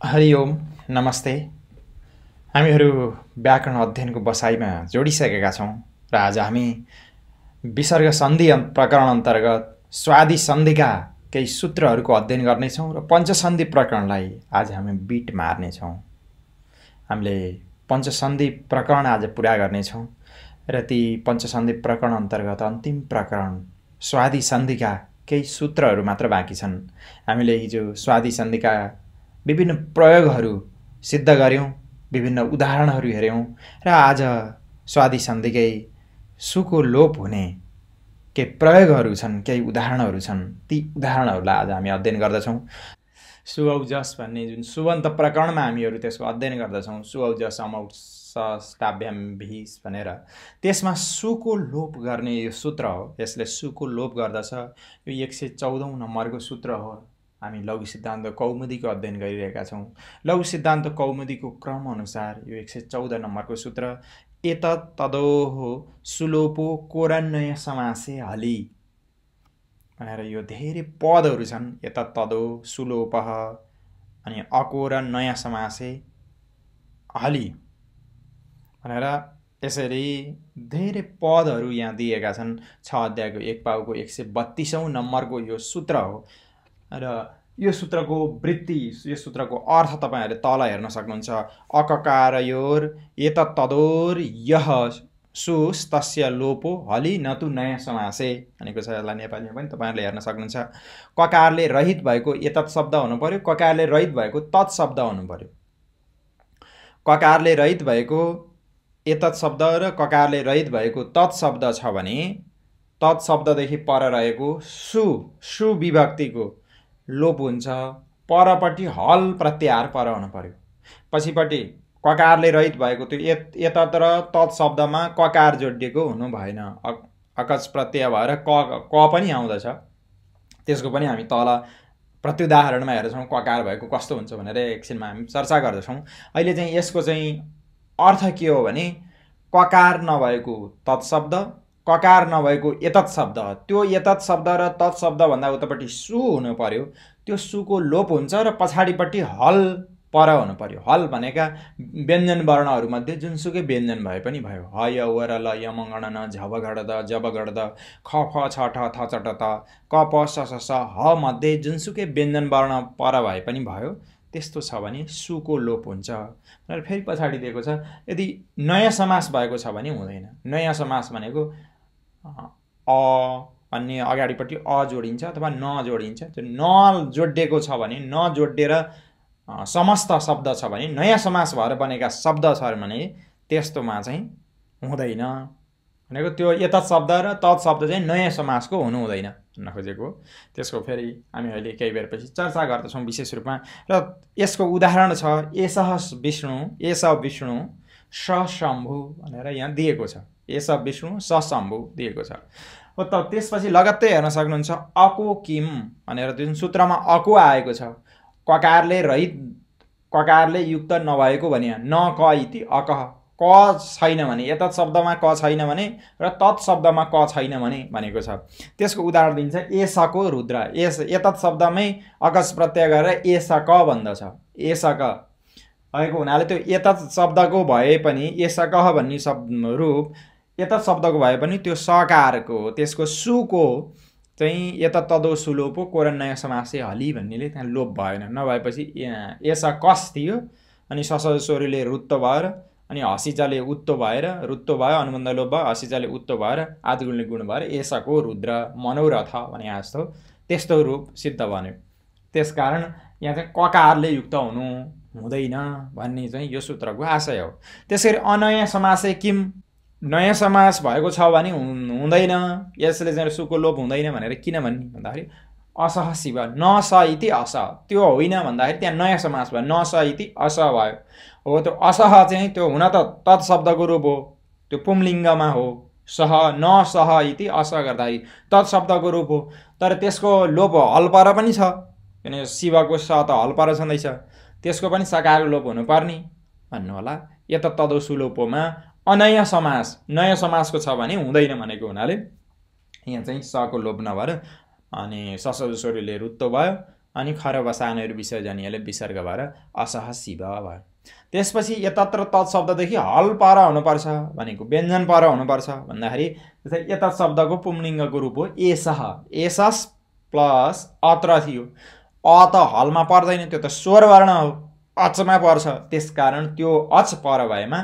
हरि ओम नमस्ते। हामीहरू व्याकरण अध्ययनको बसाइमा जोडिसकेका छौँ र आज हामी विसर्ग सन्धि प्रकरण अन्तर्गत स्वादि सन्धिका केही सूत्रहरूको अध्ययन गर्नेछौँ र पञ्चसन्धि प्रकरणलाई आज हामी बिट मार्नेछौँ। हामीले पञ्चसन्धि प्रकरण आज पुरा गर्नेछौँ र ती पञ्चसन्धि प्रकरण अन्तर्गत अन्तिम प्रकरण स्वादि सन्धिका केही सूत्रहरू मात्र बाँकी छन्। हामीले हिजो स्वादि सन्धिका विभिन्न प्रयोगहरू सिद्ध गर्यौँ, विभिन्न उदाहरणहरू हेर्यौँ र आज स्वादि सन्धिकै सुको लोप हुने केही प्रयोगहरू छन्, केही उदाहरणहरू छन्। ती उदाहरणहरूलाई आज हामी अध्ययन गर्दछौँ। सुऔजस भन्ने जुन सुबन्त प्रकरणमा हामीहरू त्यसको अध्ययन गर्दछौँ, सुऔजस अमौट स्टाभ्याम भिस भनेर, त्यसमा सुको लोप गर्ने यो सूत्र हो। यसले सुको लोप गर्दछ। यो 114औं नम्बरको सूत्र हो। हामी लघु सिद्धान्त कौमुदीको अध्ययन गरिरहेका छौँ। लघु सिद्धान्त कौमुदीको क्रम अनुसार यो 114 नम्बरको सूत्र एतत् तदोः सुलोपो कोरन्वय समासे हलि भनेर यो धेरै पदहरू छन्। एतत् तदो सुलोपः अनि अकोरन्वय समासे हलि भनेर यसरी धेरै पदहरू यहाँ दिएका छन्। 6 अध्यायको 1 पाउको 132औं नम्बरको यो सूत्र हो र यो सूत्रको वृत्ति, यो सूत्रको अर्थ तपाईहरुले तल हेर्न सक्नुहुन्छ। अककारयोर एतत् तदोर यह सुस्तस्य लोपो हलि नतु नयाँ समासे भनेको छ। यसलाई नेपालीमा पनि तपाईहरुले हेर्न सक्नुहुन्छ। ककारले रहित भएको एतत् शब्द हुनु पर्यो, ककारले रहित भएको तत् शब्द हुनु पर्यो। ककारले रहित भएको एतत् शब्द र ककारले रहित भएको तत् शब्द छ भने तत् शब्ददेखि पर रहेको सु विभक्तिको लोप हुन्छ। परपट्टि हल प्रत्याहार पर हुनु पर्यो। पछिपट्टि ककारले रहित भएको त्यो एतत् र तत् शब्दमा ककार जोडिएको हुनु भएन। अकच प्रत्यय भएर क पनि आउँदछ। त्यसको पनि हामी तल प्रत्युदाहरणमा हेर्छौँ ककार भएको कस्तो हुन्छ भनेर एकछिनमा हामी चर्चा गर्दछौँ। अहिले चाहिँ यसको चाहिँ अर्थ के हो भने ककार नभएको तत् शब्द, ककार नभएको एतत् शब्द, त्यो एतत् शब्द र तत् शब्द भन्दा उतापट्टि सु हुनु पर्यो। त्यो सुको लोप हुन्छ र पछाडिपट्टि हल पर हुनु पर्यो। हल भनेका व्यञ्जन वर्णहरूमध्ये जुनसुकै व्यञ्जन भए पनि भयो। ह य व र ल य म ङ न झ ब घ द ज ब घ द ख फ छ ठ थ च ट त क प स स स ह मध्ये जुनसुकै व्यञ्जन वर्ण पर भए पनि भयो। त्यस्तो छ भने सुको लोप हुन्छ। र फेरि पछाडि दिएको छ यदि नयाँ समास भएको छ भने हुँदैन। नयाँ समास भनेको अन्य अगाडिपट्टि जोडिन्छ अथवा न जोडिन्छ। त्यो न जोडिएको छ भने, न जोडिएर समस्त शब्द छ भने, नयाँ समास भएर बनेका शब्द छ भने त्यस्तोमा चाहिँ हुँदैन भनेको। त्यो एतत् शब्द र तत् शब्द चाहिँ नयाँ समासको हुनु हुँदैन भन्न खोजेको। त्यसको फेरि हामी अहिले केही बेरपछि चर्चा गर्दछौँ विशेष रूपमा। र यसको उदाहरण छ एषः विष्णु, एष विष्णु स शम्भु भनेर यहाँ दिएको छ। एष विष्णु स शम्भु दिएको छ। त त्यसपछि लगत्तै हेर्न सक्नुहुन्छ अको किम भनेर जुन सूत्रमा अको आएको छ। ककारले रहित, ककारले युक्त नभएको भने न क इति अकह, क छैन भने, एतत् शब्दमा क छैन भने र तत् शब्दमा क छैन भने भनेको छ। त्यसको उदाहरण दिन्छ एषको रुद्र। एतत् शब्दमै अकस प्रत्यय गरेर एषक भन्दछ। एषक भएको हुनाले त्यो एतत् शब्दको भए पनि एषकः भन्ने रूप एतत् शब्दको भए पनि त्यो सकारको, त्यसको सुको चाहिँ एतत् तदो सुलोपो कोरन्वय समासे हलि भन्नेले त्यहाँ लोप भएन। नभएपछि एषकस थियो अनि ससस्वरले रुत्त भएर अनि हसिजाले उत्तो भएर, रुत्तो भयो अनुबन्ध लोप भयो, हसिजाले उत्तो भएर आदिगुणले गुण भएर एषको रुद्र मनोरथ भने जस्तो त्यस्तो रूप सिद्ध बन्यो। त्यसकारण यहाँ चाहिँ ककारले युक्त हुनु हुँदैन भन्ने चाहिँ यो सूत्रको आशय हो। त्यसरी अनयाँ समासे किम, नयाँ समास भएको छ भने हुँदैन। यसले चाहिँ सुको लोप हुँदैन भनेर किन भन्ने भन्दाखेरि असह शिव न स इति अस, त्यो होइन भन्दाखेरि त्यहाँ नयाँ समास भयो। न स इति अस भयो। हो त्यो असह चाहिँ त्यो हुन त तत् शब्दको रूप हो, त्यो पुंलिङ्गमा हो। सह न सह इति अस गर्दाखेरि तत् शब्दको रूप हो। तर त्यसको लोप हलपर पनि छ किन शिवको स त हलपर छँदैछ। त्यसको पनि सकार लोप हुनुपर्ने भन्नु होला। एतत् तदो सुलोपोमा अनयाँ समास, नयाँ समासको छ भने हुँदैन भनेको हुनाले यहाँ चाहिँ सको लोप नभएर अनि ससस्वरले रुत्तो भयो अनि खर बसानहरू विसर्जनीयले विसर्ग भएर असह शिव भयो। त्यसपछि यतत्र तत् शब्ददेखि हल पर हुनुपर्छ भनेको व्यञ्जन पर हुनुपर्छ भन्दाखेरि जस्तै यतत् शब्दको पुंलिङ्गको रूप हो एसह, एसस प्लस अत्र थियो, अ त हलमा पर्दैन, त्यो त स्वर वर्ण हो, अचमा पर्छ, त्यसकारण त्यो अच पर भएमा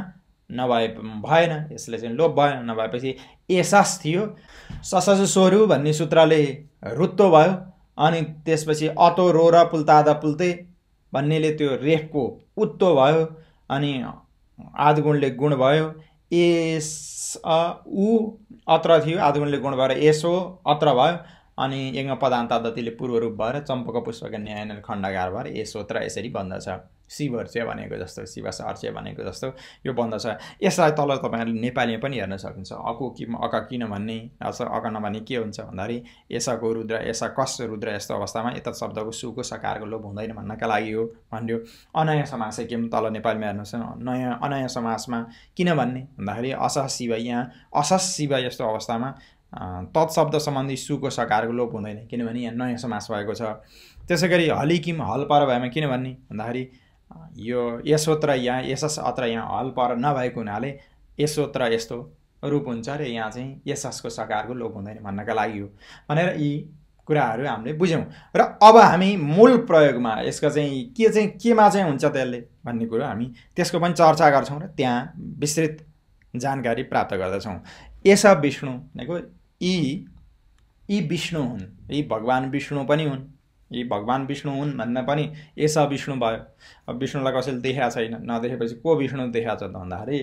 भएन, यसले चाहिँ लोप भएन, नभएपछि एसस थियो, ससज स्वरु भन्ने सूत्रले रुत्तो भयो, अनि त्यसपछि अतो रो र पुल्तादा पुल्ते भन्नेले त्यो रेफको उत्तो भयो, अनि आदगुणले गुण भयो, एस उ अत्र थियो, आदगुणले गुण भएर एसो अत्र भयो, अनि यङ पदान्तादतिले पूर्व रूप भएर चम्पक पुष्पका न्यायले खण्डकार भएर एसोत्र यसरी बन्दछ। शिवर्चे भनेको जस्तो, शिवस अर्चे भनेको जस्तो यो बन्दछ। यसलाई तल तपाईँहरूले नेपालीमा पनि हेर्न सकिन्छ। अको कि अका किन भन्ने, अका नभन्ने के हुन्छ भन्दाखेरि यसको रुद्र, यसा कस रुद्र, यस्तो अवस्थामा यतत् शब्दको सुको सकारको लोप हुँदैन भन्नका लागि हो भन्यो। अनय समास के तल नेपालीमा हेर्नुहोस् न, नयाँ अनय समासमा किन भन्ने भन्दाखेरि असह शिव, यहाँ असस शिव यस्तो अवस्थामा तत्शब्द सम्बन्धी सुको सकारको लोप हुँदैन, किनभने यहाँ नयाँ समास भएको छ। त्यसै गरी हलिकिम हल पर भएमा किन भन्ने भन्दाखेरि यो यसोत्र यहाँ यसस अत्र यहाँ हल पर नभएको हुनाले यसोत्र यस्तो रूप हुन्छ र यहाँ चाहिँ यससको सकारको लोप हुँदैन भन्नका लागि हो भनेर यी कुराहरू हामीले बुझ्यौँ। र अब हामी मूल प्रयोगमा यसका चाहिँ केमा चाहिँ हुन्छ त्यसले भन्ने कुरो हामी त्यसको पनि चर्चा गर्छौँ र त्यहाँ विस्तृत जानकारी प्राप्त गर्दछौँ। यस विष्णु भनेको यी विष्णु हुन्, यी भगवान् विष्णु पनि हुन्, यी भगवान् विष्णु हुन् भन्न पनि यस विष्णु भयो। अब विष्णुलाई कसैले देखाएको छैन, नदेखेपछि को विष्णु देखाएको छ त भन्दाखेरि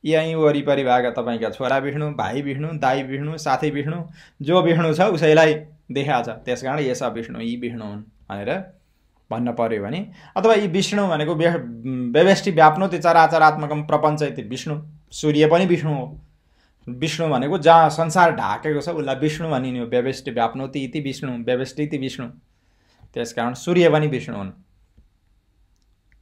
यहीँ वरिपरि भएका तपाईँका छोरा विष्णु, भाइ विष्णु, दाई विष्णु, साथी विष्णु, जो विष्णु छ उसैलाई देखाएको छ, त्यस कारण यस विष्णु यी विष्णु हुन् भनेर भन्न पर्यो भने, अथवा यी विष्णु भनेको व्यवस्थित व्याप्नोति चराचरात्मकम प्रपञ्च इति विष्णु, सूर्य पनि विष्णु हो। विष्णु भनेको जहाँ संसार ढाकेको छ उसलाई विष्णु भनिने हो, व्यवस्थित व्याप्नोति इति विष्णु, व्यवस्थित इति विष्णु, त्यसकारण सूर्य पनि विष्णु हुन्।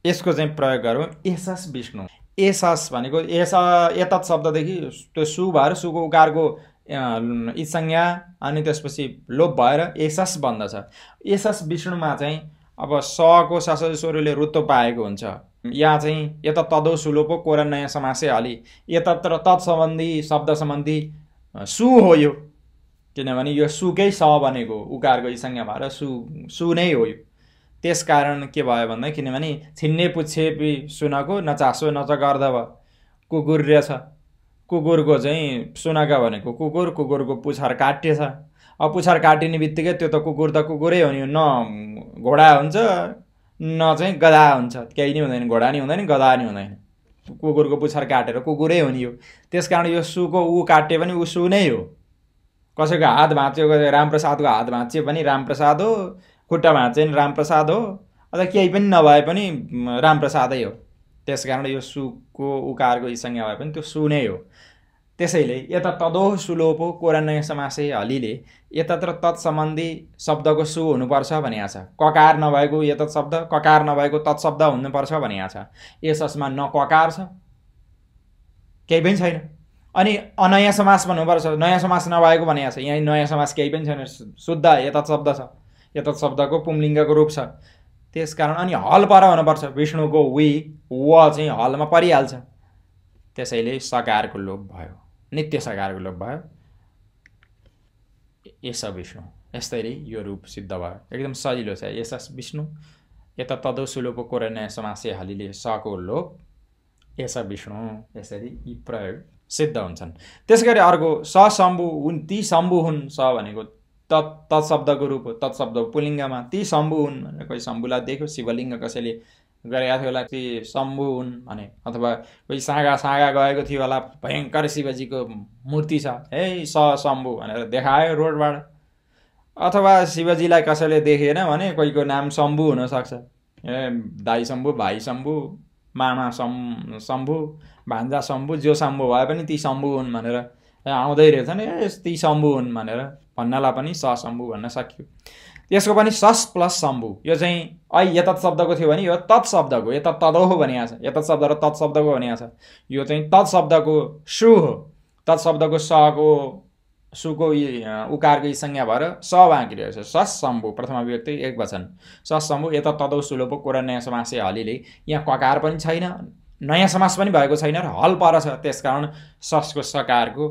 यसको चाहिँ प्रयोग गरौँ एसस विष्णु। एसस भनेको एतत् शब्ददेखि त्यो सु भएर सुको उकारको इत्संज्ञा अनि त्यसपछि लोप भएर एसस बन्दछ। एसस विष्णुमा चाहिँ अब सको ससज स्वरले रुत्तो पाएको हुन्छ। यहाँ चाहिँ यतत् तदो सुलोपो कोरन नयाँ समासे हली, यतत्र तत्सम्बन्धी शब्द सम्बन्धी सु हो यो, किनभने यो सुकै स भनेको उकारको इत्संज्ञा भएर सु नै हो यो। त्यसकारण के भयो भन्दा किनभने छिन्ने पुच्छे सुनको नचासो नच गर्दव, कुकुर रहेछ, कुकुरको चाहिँ सुनका भनेको कुकुर, कुकुरको पुच्छर काटिएछ। अब पुच्छर काटिने बित्तिकै त्यो त कुकुरै हो नि, न घोडा हुन्छ न चाहिँ गधा हुन्छ, केही नै हुँदैन, घोडा नि हुँदैन गधा नि हुँदैन, कुकुरको पुच्छर काटेर कुकुरै हो नि यो। त्यसकारण यो सुको ऊ काटे पनि ऊ सु नै हो। कसैको हात भाँच्यो, रामप्रसादको हात भाँच्यो पनि रामप्रसाद हो, खुट्टा भाँच्यो पनि रामप्रसाद हो, अथवा केही पनि नभए पनि रामप्रसादै हो। त्यसकारण यो सुको उकारको इत्संज्ञा भए पनि त्यो सु नै हो। त्यसैले यता तदोह सुलोपो कोरनय समासे हलीले यतत्र तत्सम्बन्धी शब्दको सु हुनुपर्छ भनिएको छ। ककार नभएको यतत् शब्द, ककार नभएको तत् शब्द हुनुपर्छ भनिएको छ। यसमा न ककार छ, केही पनि छैन, अनि अनयाँ समास भन्नुपर्छ, नयाँ समास नभएको भनिएको छ। यहाँ नयाँ समास केही पनि छैन, शुद्ध यतत् शब्द छ, यतत् शब्दको पुंलिङ्गको रूप छ। त्यसकारण अनि हल पर हुनुपर्छ, विष्णुको वी व चाहिँ हलमा परिहाल्छ। त्यसैले सकारको लोप भयो, नित्य सकारको लोप भयो, यस विष्णु। यस्तरी यो रूप सिद्ध भयो, एकदम सजिलो छ। यस विष्णु यता तदो सुलोपो कोरनय समासे हलीले सको लोप, यस विष्णु, यसरी यी प्रयोग सिद्ध हुन्छन्। त्यसगरी अर्को स शम्भु हुन्, ती शम्भु हुन्, स भनेको तत्शब्दको रूप हो, तत्शब्दको पुलिङ्गमा ती शम्भु हुन् भनेर कोही शम्भुलाई देख्यो, शिवलिङ्ग कसैले गरेका थियो होला ती शम्भु हुन् भने, अथवा कोही सागा गएको थियो होला, भयङ्कर शिवजीको मूर्ति छ, हे स शम्भु भनेर देखायो रोडबाट, अथवा शिवजीलाई कसैले देखेन भने कोहीको नाम शम्भु हुनसक्छ, ए दाई शम्भु, भाइ शम्भु, मामा शम्भु, भान्जा शम्भु, जो शम्भु भए पनि ती शम्भु हुन् भनेर आउँदै रहेछन्, ए ती शम्भु हुन् भनेर भन्नलाई पनि स शम्भु भन्न सकियो। यसको पनि सस प्लस शम्भु, यो चाहिँ यतत् शब्दको थियो भने यो तत् शब्दको, यतत् तदोह भनिएको छ, यतत् शब्द र तत् शब्दको भनिएको छ। यो चाहिँ तत् शब्दको सु हो, तत् शब्दको सको सुको उकारको संज्ञा भएर स बाँकी रहेछ। सशम्भु प्रथमा विभक्ति एक वचन। सशम्भु यता तदौ सुलोपो कोरा नयाँ समासे हलीले यहाँ ककार पनि छैन, नयाँ समास पनि भएको छैन र हल पर छ, त्यसकारण ससको सकारको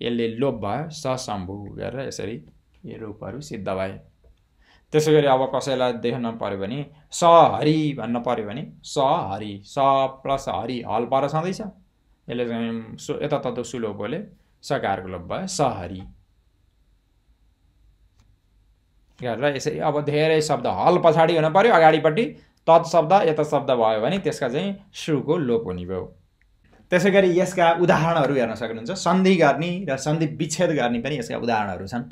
यसले लोप भयो, सशम्भु गरेर यसरी यो रूपहरू सिद्ध भए। त्यसै गरी अब कसैलाई देख्न पर्यो भने स हरि भन्न पर्यो भने स हरि, स प्लस हरि हल पर छँदैछ, यसले चाहिँ यता तदौ सुलोपोले सकारको लोप भयो, स हरि गरेर यसरी। अब धेरै शब्द हल पछाडि हुन पर्यो, अगाडिपट्टि तत् शब्द यता शब्द भयो भने त्यसका चाहिँ सुको लोप हुने भयो। त्यसै गरी यसका उदाहरणहरू हेर्न सक्नुहुन्छ। सन्धि गर्ने र सन्धि विच्छेद गर्ने पनि यसका उदाहरणहरू छन्।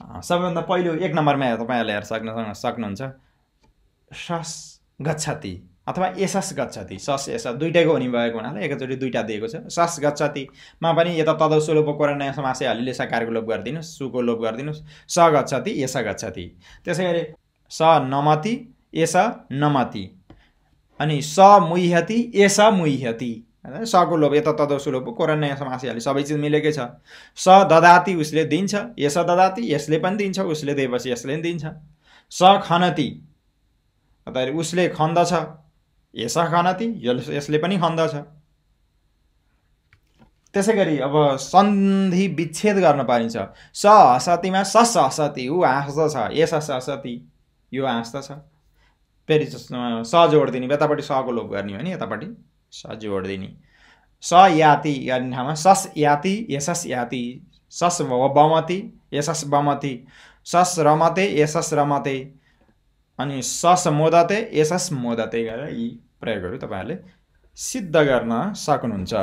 सबैभन्दा पहिलो एक नम्बरमा तपाईँहरूले हेर्न सक्नुहुन्छ सस गच्छति अथवा एसस गच्छति। सस एस दुईटैको हुने भएको हुनाले एकचोटि दुईटा दिएको छ। सस गच्छतिमा पनि यता तदौ सुलोपो कोरा नयाँ समासे हलीले सकारको लोप गरिदिनुहोस्, सुको लोप गरिदिनुहोस्, स गच्छति एस गच्छति। त्यसै गरी स नमति एस नमति, अनि स मुह्यति एस मुह्यति, सको लोप यता तदौ सुलोपो कोरा नयाँ समासे हली सबै चिज मिलेकै छ। स ददाति उसले दिन्छ, एस ददाति यसले पनि दिन्छ, उसले दिएपछि यसले पनि दिन्छ। स खनति अर्थात् उसले खन्दछ, एस खनति यसले पनि खन्दछ। त्यसै गरी अब सन्धि विच्छेद गर्न पाइन्छ। स हसतिमा सस हसति, ऊ हाँस्दछ, एस हसति यो हाँस्दछ। फेरि स जोड दिने, यतापट्टि सको लोप गर्ने भने यतापट्टि स जोड दिने। स याति गर्ने ठाउँमा सस याति एसस याति, सस बमति एसस बमति, सस रमते एसस रमते, अनि सस मोदते एसस मोदते गरेर यी प्रयोगहरू तपाईँहरूले सिद्ध गर्न सक्नुहुन्छ।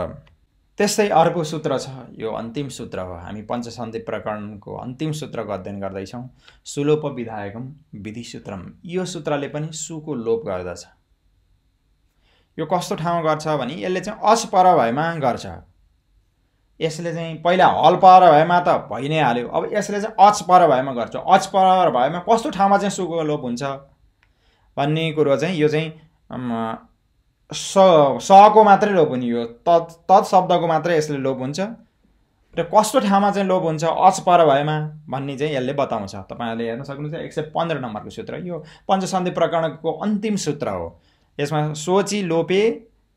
त्यस्तै अर्को सूत्र छ, यो अन्तिम सूत्र हो। हामी पञ्चसन्धि प्रकरणको अन्तिम सूत्रको अध्ययन गर्दैछौँ, सुलोप विधायकम विधि सूत्रम। यो सूत्रले पनि सुको लोप गर्दछ। यो कस्तो ठाउँमा गर्छ भने यसले चाहिँ अच पर भएमा गर्छ। यसले चाहिँ पहिला हल पर भएमा त भइ नै हाल्यो, अब यसले चाहिँ अच पर भएमा गर्छ। अच पर भएमा कस्तो ठाउँमा चाहिँ सुको लोप हुन्छ भन्ने कुरो चाहिँ यो चाहिँ सको मात्रै लोप हुने, यो तत् शब्दको मात्रै यसले लोप हुन्छ र कस्तो ठाउँमा चाहिँ लोप हुन्छ अच पर भएमा भन्ने चाहिँ यसले बताउँछ। तपाईँहरूले हेर्न सक्नुहुन्छ 115 नम्बरको सूत्र। यो पञ्चसन्धि प्रकरणको अन्तिम सूत्र हो। यसमा सोची लोपे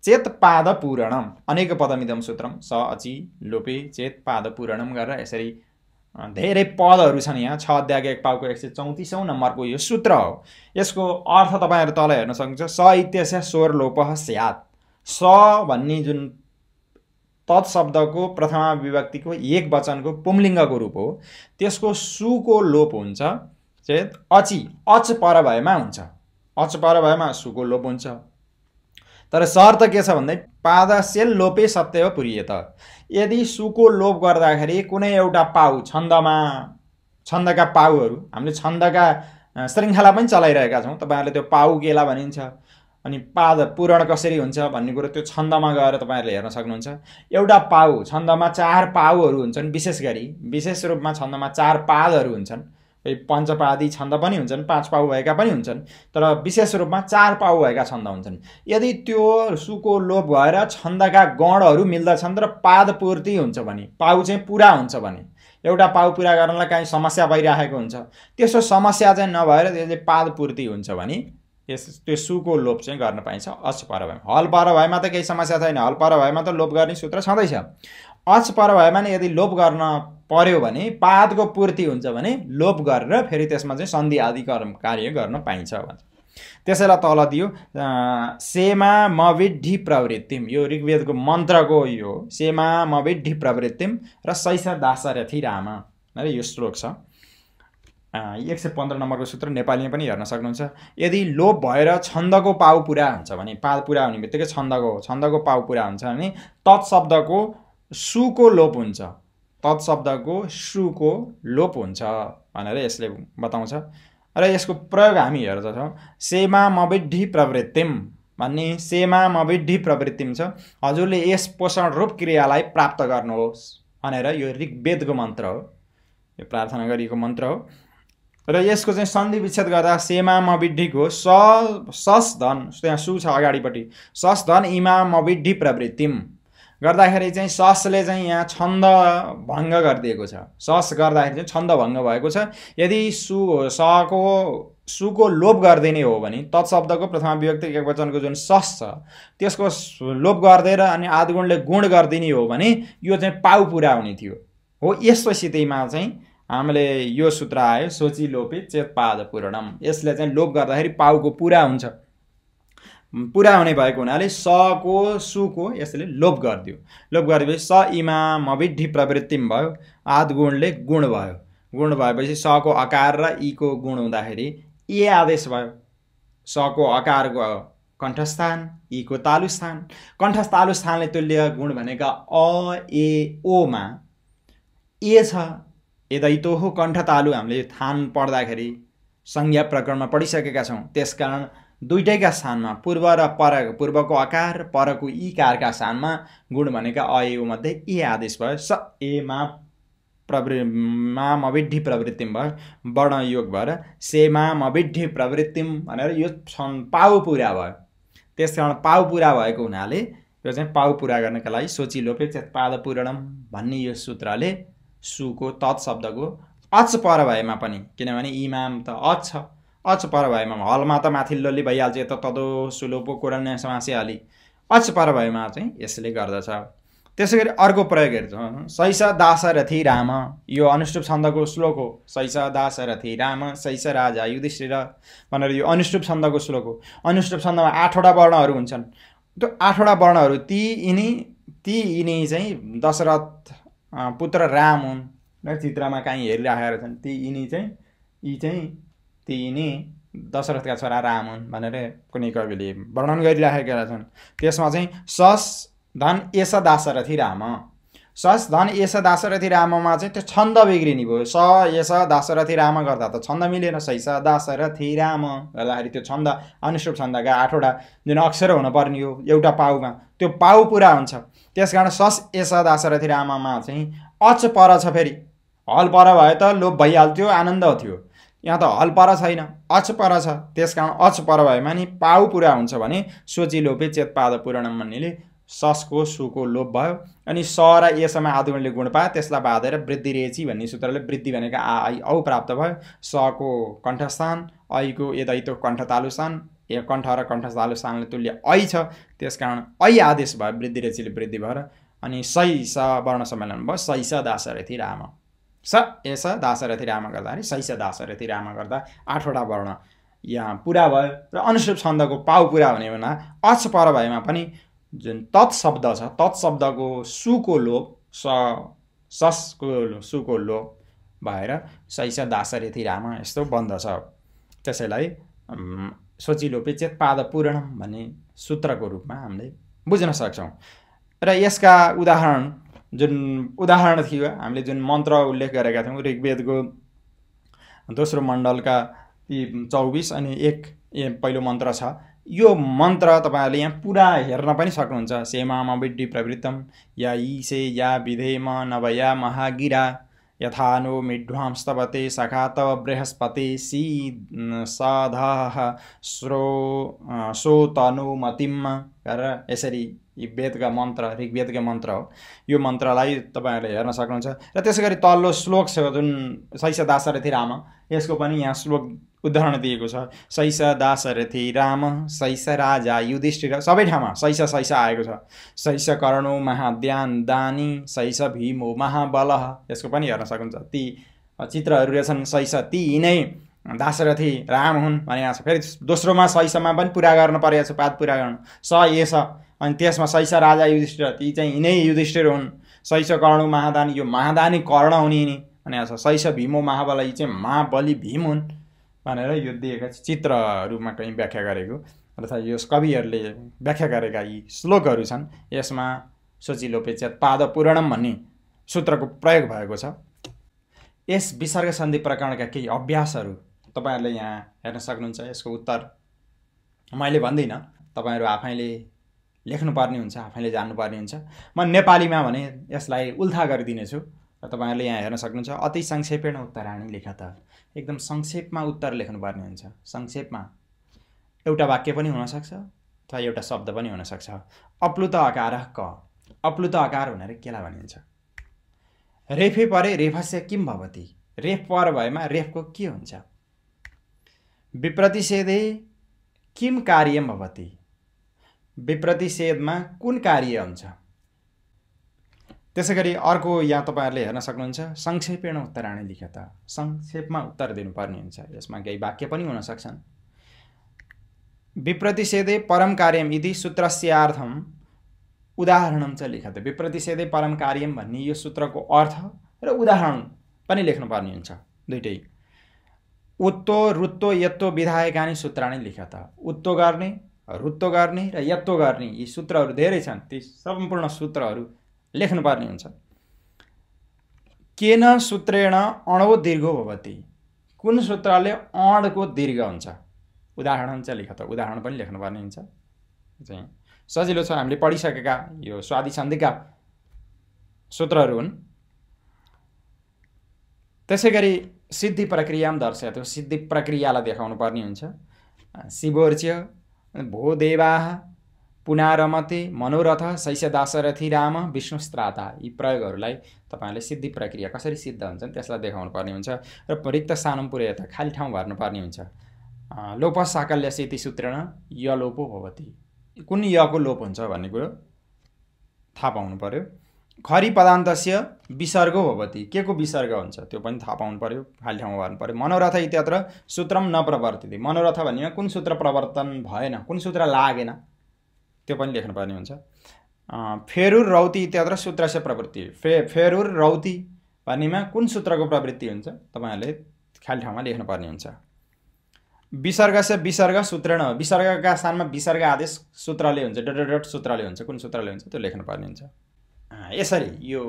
चेत पाद पूरणम अनेक पदमिदम सूत्रम, स अचि लोपे चेत पाद पूरणम गरेर यसरी धेरै पदहरू छन्। यहाँ 6 अध्यायको एक पाउको 134औं नम्बरको यो सूत्र हो। यसको अर्थ तपाईँहरू तल हेर्न सक्नुहुन्छ। स इत्यस्य स्वर लोपः स्यात्, स भन्ने जुन तत् शब्दको प्रथमा विभक्तिको एक वचनको पुंलिङ्गको रूप हो, त्यसको सुको लोप हुन्छ चेत अचि अच पर भएमा हुन्छ। अच पर भएमा सुको लोप हुन्छ। तर शर्त के छ भन्दै पादस्य लोपे सत्य पुर्येत। यदि सुको लोप गर्दाखेरि कुनै एउटा पाउ छन्दका पाउहरू, हामीले छन्दका श्रृङ्खला पनि चलाइरहेका छौँ। तपाईँहरूले त्यो पाउ केला भनिन्छ, अनि पाद पूरण कसरी हुन्छ भन्ने कुरो त्यो छन्दमा गएर तपाईँहरूले हेर्न सक्नुहुन्छ। एउटा पाउ छन्दमा 4 पाउहरू हुन्छन्। विशेष रूपमा छन्दमा 4 पादहरू हुन्छन्। पञ्चपादी छन्द पनि हुन्छन्, 5 पाउ भएका पनि हुन्छन्, तर विशेष रूपमा 4 पाउ भएका छन्द हुन्छन्। यदि त्यो सुको लोप भएर छन्दका गणहरू मिल्दछन् र पाद पूर्ति हुन्छ भने, पाउ चाहिँ पुरा हुन्छ भने, एउटा पाउ पुरा गर्नलाई काहीँ समस्या भइरहेको हुन्छ, त्यसो समस्या चाहिँ नभएर त्यसले पाद पूर्ति हुन्छ भने त्यो सुको लोप चाहिँ गर्न पाइन्छ अच पर भएमा। हल पर भएमा त केही समस्या छैन, हल पर भएमा त लोप गर्ने सूत्र छँदैछ। अच पर भएमा नि यदि लोप गर्न पर्यो भने, पादको पूर्ति हुन्छ भने लोप गरेर फेरि त्यसमा चाहिँ सन्धि आदि कार्य गर्न पाइन्छ भन्छ। त्यसैलाई तल दियो सेमा मविद्धि प्रवृत्तिम, यो ऋग्वेदको मन्त्रको यो सेमा मविद्धि प्रवृत्तिम र शैष दाशरथी राम यो श्लोक छ। 115 नम्बरको सूत्र नेपालीमा पनि हेर्न सक्नुहुन्छ। यदि लोप भएर छन्दको पाउ पुरा हुन्छ भने, पाद पुरा हुने बित्तिकै छन्दको पाउ पुरा हुन्छ भने तत्शब्दको सुको लोप हुन्छ, तत्शब्दको सुको लोप हुन्छ भनेर यसले बताउँछ। र यसको प्रयोग हामी हेर्दछौँ। सेमा मविद्धि प्रवृत्तिम भन्ने सेमा मविद्धि प्रवृत्तिम छ, हजुरले यस पोषण रूप क्रियालाई प्राप्त गर्नुहोस् भनेर यो ऋग्वेदको मन्त्र हो, यो प्रार्थना गरिएको मन्त्र हो। र यसको चाहिँ सन्धि विच्छेद गर्दा सेमा मविद्धिको सस धन, त्यहाँ सु छ अगाडिपट्टि, सस धन इमा मविद्धि प्रवृत्तिम गर्दाखेरि चाहिँ ससले चाहिँ यहाँ छन्द भङ्ग गरिदिएको छ। सस गर्दाखेरि चाहिँ छन्द भङ्ग भएको छ। यदि सुको लोप गरिदिने हो भने तत्शब्दको प्रथमा विभक्ति एकवचनको जुन सस छ त्यसको लोप गरिदिएर अनि आदिगुणले गुण गरिदिने हो भने यो चाहिँ पाउ पुरा हुने थियो हो। यस्तो स्थितिमा चाहिँ हामीले यो सूत्र आयो सोची लोपे चेत पाद पूरणम। यसले चाहिँ लोप गर्दाखेरि पाउको पुरा हुन्छ। पुरा हुने भएको हुनाले सको सुको यसले लोप गरिदियो। लोप गरेपछि स इमाम अविद्धि प्रवृत्तिम भयो। आदिगुणले गुण भयो। गुण भएपछि सको अकार र ईको गुण हुँदाखेरि ए आदेश भयो। सको अकारको कण्ठस्थान, ईको तालुस्थान। कण्ठस्थ तालुस्थानले तुल्य गुण भनेका अ ए ओमा ए छ। यदैतो हो कण्ठ तालु हामीले थान पढ्दाखेरि संज्ञा प्रकरणमा पढिसकेका छौँ। त्यसकारण दुईटैका स्थानमा पूर्व र पर, पूर्वको अकार परको ईकारका स्थानमा गुण भनेका अ ए ओ मध्ये ए आदेश भयो। स एमा माम अविद्धि प्रवृत्तिम भयो। वर्ण योग भएर सेमाम अविद्धि प्रवृत्तिम भनेर यो पाउ पुरा भयो। त्यसकारण पाउ पुरा भएको हुनाले यो चाहिँ पाउ पुरा गर्नका लागि सोची लोपे चेत पाद पूरणम भन्ने यो सूत्रले सुको तत्शब्दको अच पर भएमा पनि, किनभने इमाम त अच छ, अच पर भएमा हलमा त माथिल्लोले भइहाल्छ, त तदो सुलोपो कोरण्य समासे हाली अच पर भएमा चाहिँ यसले गर्दछ। त्यसै गरी अर्को प्रयोग हेर्छौँ सैस दाशरथी राम। यो अनुष्टुप छन्दको श्लोक हो। सैस दाशरथी राम सैस राजा युधिष्ठिर भनेर यो अनुष्टुप छन्दको श्लोक हो। अनुष्टुप छन्दमा 8वटा वर्णहरू हुन्छन्। त्यो 8वटा वर्णहरू ती यिनी चाहिँ दशरथ पुत्र राम हुन् र चित्रमा कहीँ हेरिराखेका छन्। ती यिनी दशरथका छोरा राम हुन् भनेर कुनै कविले वर्णन गरिराखेका छन्। त्यसमा चाहिँ सस धन एस दाशरथी राम, सस धन एस दाशरथी राममा चाहिँ त्यो छन्द बिग्रिने भयो। स एस दाशरथी राम गर्दा त छन्द मिलेन। सैस दाशरथी राम गर्दाखेरि त्यो छन्द अनुष्टुप छन्दका 8वटा जुन अक्षर हुनुपर्ने हो एउटा पाउमा त्यो पाउ पुरा हुन्छ। त्यसकारण सस एस दाशरथी राममा चाहिँ अच पर छ। फेरि हल पर भए त लोप भइहाल्थ्यो, आनन्द थियो। यहाँ त हल पर छैन, अच पर छ। त्यसकारण अच पर भएमा नि पाउ पुरा हुन्छ भने सोची लोपे चेत पाद पूरणम भन्नेले ससको सुको लोप भयो। अनि स र यसमा आदिगुणले गुण पायो, त्यसलाई बाँधेर वृद्धि रेची भन्ने सूत्रले वृद्धि भनेका आ आई औ प्राप्त भयो। सको कण्ठस्थान, ऐको यदैतो कण्ठ तालुस्थान, ए कण्ठ र कण्ठ तालुस्थानले तुल्य ऐ छ। त्यसकारण ऐ आदेश भयो, वृद्धि रेचीले वृद्धि भएर अनि सैस वर्ण सम्मेलन भयो। सैस दाशरथी राम, स एस दाशरथी राम गर्दाखेरि सैस दाशरथी राम गर्दा 8वटा वर्ण यहाँ पुरा भयो र अनुष्टुप छन्दको पाउ पुरा हुने हुना अच पर भएमा पनि जुन तत्शब्द छ तत्शब्दको सुको लोप ससको सुको लोप भएर सैस दाशरथी राम यस्तो बन्दछ। त्यसैलाई सोची लोपे चेत पाद पूरणम भन्ने सूत्रको रूपमा हामीले बुझ्न सक्छौँ। र यसका उदाहरण थियो हामीले जुन मन्त्र उल्लेख गरेका थियौँ ऋग्वेदको दोस्रो मण्डलका 24 अनि 1 पहिलो मन्त्र छ। यो मन्त्र तपाईँहरूले यहाँ पुरा हेर्न पनि सक्नुहुन्छ। सेमाम अविद्धि प्रवृत्तम या ईसे या विधेम नवया महागिरा यथानो मिढ्वांस्तवते सखा तव बृहस्पति सी सधः सोतनुमतिम गरेर यसरी वेदका मन्त्र ऋग्वेदका मन्त्र हो। यो मन्त्रलाई तपाईँहरूले हेर्न सक्नुहुन्छ। र त्यसै गरी तल्लो श्लोक छ जुन सैस दाशरथी राम, यसको पनि यहाँ श्लोक उदाहरण दिएको छ। सैस दाशरथी राम सैस राजा युधिष्ठिर, सबै ठाउँमा सैस आएको छ। सैस कर्णो महाद्यान दानी सैस भीमो महाबलः, यसको पनि हेर्न सक्नुहुन्छ। ती चित्रहरू रहेछन्। सैस ती यिनै दाशरथी राम हुन् भनेको छ। फेरि दोस्रोमा सैसमा पनि पुरा गर्न परेको छ, पाद पुरा गर्न स एस, अनि त्यसमा सैस राजा युधिष्ठिर, ती चाहिँ यिनै युधिष्ठिर हुन्। सैस कर्णो महादानी, यो महादानी कर्ण हुने यिनी भनेको छ। सैस भीमो महाबल, यी चाहिँ महाबली भीम हुन् भनेर यो दिएका चित्रहरूमा कहीँ व्याख्या गरेको अर्थात् यो कविहरूले व्याख्या गरेका यी श्लोकहरू छन्। यसमा सोची लोपे चेत पाद पूरणम भन्ने सूत्रको प्रयोग भएको छ। यस विसर्ग सन्धि प्रकरणका केही अभ्यासहरू तपाईँहरूले यहाँ हेर्न सक्नुहुन्छ। यसको उत्तर मैले भन्दिनँ, तपाईँहरू आफैले लेख्नुपर्ने हुन्छ, आफैले जान्नुपर्ने हुन्छ। म नेपालीमा भने यसलाई उल्था गरिदिनेछु र तपाईँहरूले यहाँ हेर्न सक्नुहुन्छ। अति संक्षेपेण उत्तराणी लेख त, एकदम संक्षेपमा उत्तर लेख्नुपर्ने हुन्छ। संक्षेपमा एउटा वाक्य पनि हुनसक्छ अथवा एउटा शब्द पनि हुनसक्छ। अप्लुत अकारः क, अप्लुत आकार भनेर केलाई भनिन्छ? रेफे परे रेफस्य किम भवति? रेफ पर भएमा रेफको के हुन्छ? विप्रतिषेधे किम कार्यम भवति? विप्रतिषेधमा कुन कार्य हुन्छ? त्यसैगरी अर्को यहाँ तपाईहरुले हेर्न सक्नुहुन्छ, संक्षेपेण उत्तराणि लिख्यत। संक्षेपमा उत्तर दिनुपर्ने हुन्छ। यसमा केही वाक्य पनि हुन सक्छन्। विप्रतिषेधे परम कार्यम इति सूत्रस्यार्थम उदाहरणम च लिख्यते। विप्रतिषेधे परम कार्यम भन्ने यो सूत्रको अर्थ र उदाहरण पनि लेख्नुपर्ने हुन्छ दुईटै। उत्तो रुत्तो यत्तो विधायकानि सूत्राणि लिख्यत। उत्तो गर्ने, रुत्तो गर्ने र यत्तो गर्ने यी सूत्रहरू धेरै छन्। ती सम्पूर्ण सूत्रहरू लेख्नुपर्ने हुन्छ। केन सूत्रेण अणो दीर्घो भवति? कुन सूत्रले अणको दीर्घ हुन्छ? उदाहरण चाहिँ लिख्यत। उदाहरण पनि लेख्नुपर्ने हुन्छ। चाहिँ सजिलो छ, हामीले पढिसकेका यो स्वादी सन्धिका सूत्रहरू हुन्। त्यसैगरी सिद्धि प्रक्रियामा दर्शाएको सिद्धि प्रक्रियालाई देखाउनु पर्ने हुन्छ। शिवोर्च्य भूदेवाः पुनारमते मनोरथ शैष्यदाशरथी राम विष्णुस्त्राता यी प्रयोगहरूलाई तपाईहरुले सिद्धि प्रक्रिया कसरी सिद्ध हुन्छन् त्यसलाई देखाउनु पर्ने हुन्छ। र रिक्त स्थानं पुर्यत खाली ठाउँ भर्नुपर्ने हुन्छ। लोप साकल्यस्य इति सूत्रेण य लोपो भवति। कुन यको लोप हुन्छ भन्ने कुरो थाहा पाउनु पर्यो। खरी पदान्तस्य विसर्गो भवति। के को विसर्ग हुन्छ त्यो पनि थाहा पाउनु पर्यो। खाली ठाउँ भर्नु पर्यो। मनोरथ इत्यत्र सूत्रम न प्रवर्तिते। मनोरथ भन्नेमा कुन सूत्र प्रवर्तन भएन, कुन सूत्र लागेन त्यो पनि लेख्नुपर्ने हुन्छ। फेरुर रौती इत्यत्र सूत्रस्य प्रवृत्ति। फेरुर रौती भन्नेमा कुन सूत्रको प्रवृत्ति हुन्छ तपाईहरुले खाली ठाउँमा लेख्नुपर्ने हुन्छ। विसर्गस्य विसर्ग सूत्रेण। विसर्गका स्थानमा विसर्ग आदेश सूत्रले हुन्छ, डट डट सूत्रले हुन्छ। कुन सूत्रले हुन्छ त्यो लेख्नुपर्ने हुन्छ। यसरी यो